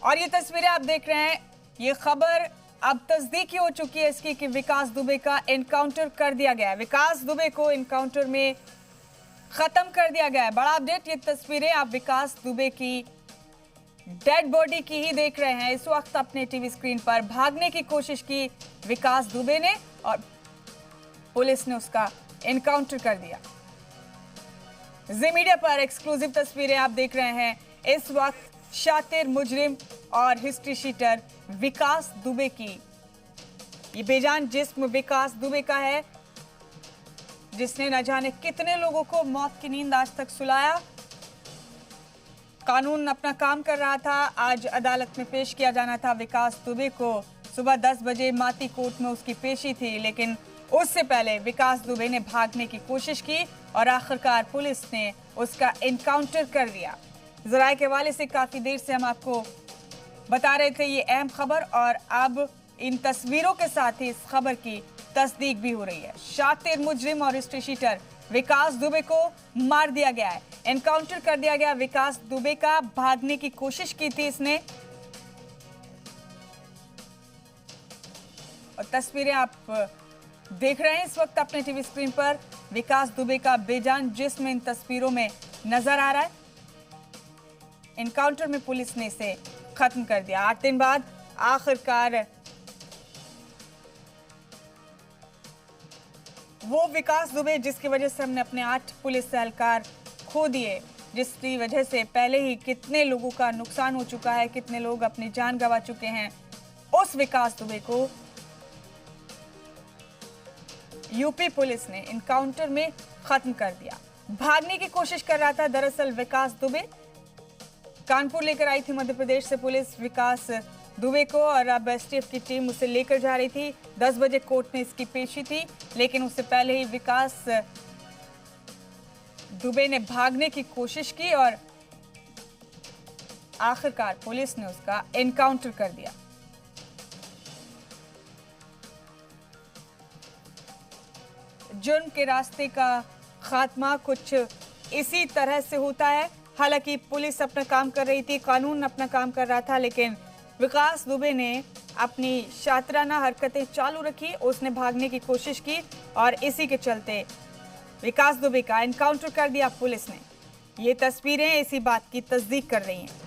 और ये तस्वीरें आप देख रहे हैं, ये खबर अब तस्दीक हो चुकी है इसकी कि विकास दुबे का एनकाउंटर कर दिया गया है। विकास दुबे को एनकाउंटर में खत्म कर दिया गया है। बड़ा अपडेट, ये तस्वीरें आप विकास दुबे की डेड बॉडी की ही देख रहे हैं इस वक्त अपने टीवी स्क्रीन पर। भागने की कोशिश की विकास दुबे ने और पुलिस ने उसका एनकाउंटर कर दिया। जी मीडिया पर एक्सक्लूसिव तस्वीरें आप देख रहे हैं इस वक्त शातिर मुजरिम और हिस्ट्री शीटर विकास दुबे की। ये बेजान जिस्म विकास दुबे का है जिसने न जाने कितने लोगों को मौत की नींद आज तक सुलाया। कानून अपना काम कर रहा था। आज अदालत में पेश किया जाना था विकास दुबे को। सुबह 10 बजे माती कोर्ट में उसकी पेशी थी, लेकिन उससे पहले विकास दुबे ने भागने की कोशिश की और आखिरकार पुलिस ने उसका एनकाउंटर कर दिया। जराये के हवाले से काफी देर से हम आपको बता रहे थे ये अहम खबर, और अब इन तस्वीरों के साथ ही इस खबर की तस्दीक भी हो रही है। शातिर मुजरिम और हिस्ट्री शीटर विकास दुबे को मार दिया गया है, एनकाउंटर कर दिया गया। विकास दुबे का भागने की कोशिश की थी इसने, और तस्वीरें आप देख रहे हैं इस वक्त अपने टीवी स्क्रीन पर। विकास दुबे का बेजान जिस्म इन तस्वीरों में नजर आ रहा है। एनकाउंटर में पुलिस ने इसे खत्म कर दिया। 8 दिन बाद आखिरकार वो विकास दुबे जिसकी वजह से हमने अपने 8 पुलिस एहलकार खो दिए, जिसकी वजह से पहले ही कितने लोगों का नुकसान हो चुका है, कितने लोग अपनी जान गंवा चुके हैं, उस विकास दुबे को यूपी पुलिस ने एनकाउंटर में खत्म कर दिया। भागने की कोशिश कर रहा था दरअसल विकास दुबे। कानपुर लेकर आई थी मध्य प्रदेश से पुलिस विकास दुबे को, और अब एसटीएफ की टीम उसे लेकर जा रही थी। 10 बजे कोर्ट में इसकी पेशी थी, लेकिन उससे पहले ही विकास दुबे ने भागने की कोशिश की और आखिरकार पुलिस ने उसका एनकाउंटर कर दिया। जुर्म के रास्ते का खात्मा कुछ इसी तरह से होता है। हालांकि पुलिस अपना काम कर रही थी, कानून अपना काम कर रहा था, लेकिन विकास दुबे ने अपनी शातिराना हरकतें चालू रखी। उसने भागने की कोशिश की और इसी के चलते विकास दुबे का एनकाउंटर कर दिया पुलिस ने। ये तस्वीरें इसी बात की तस्दीक कर रही हैं।